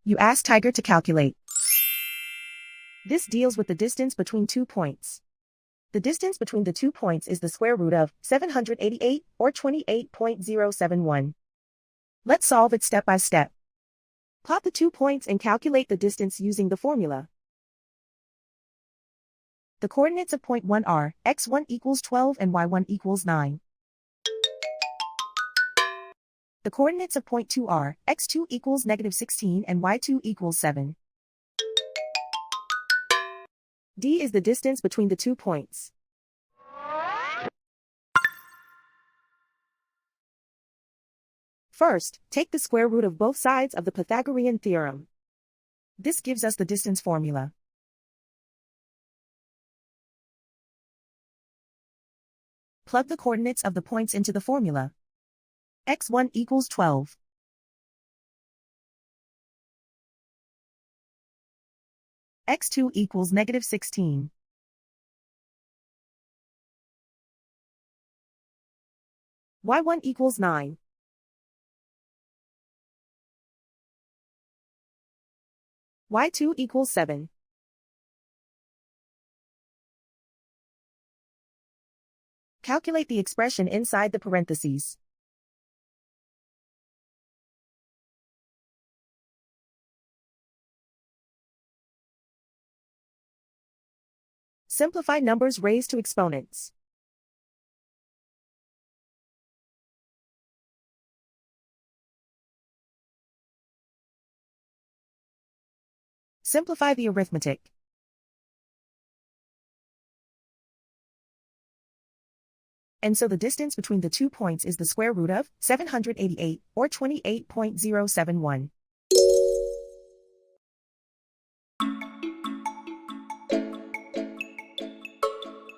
You ask Tiger to calculate. This deals with the distance between 2 points. The distance between the 2 points is the square root of 788, or 28.071. Let's solve it step by step. Plot the 2 points and calculate the distance using the formula. The coordinates of point 1 are x1 equals 12 and y1 equals 9. The coordinates of point 2 are x2 equals -16 and y2 equals 7. D is the distance between the 2 points. First, take the square root of both sides of the Pythagorean theorem. This gives us the distance formula. Plug the coordinates of the points into the formula. x1 equals 12. x2 equals -16. y1 equals 9. y2 equals 7. Calculate the expression inside the parentheses. Simplify numbers raised to exponents. Simplify the arithmetic. And so the distance between the 2 points is the square root of 788, or 28.071.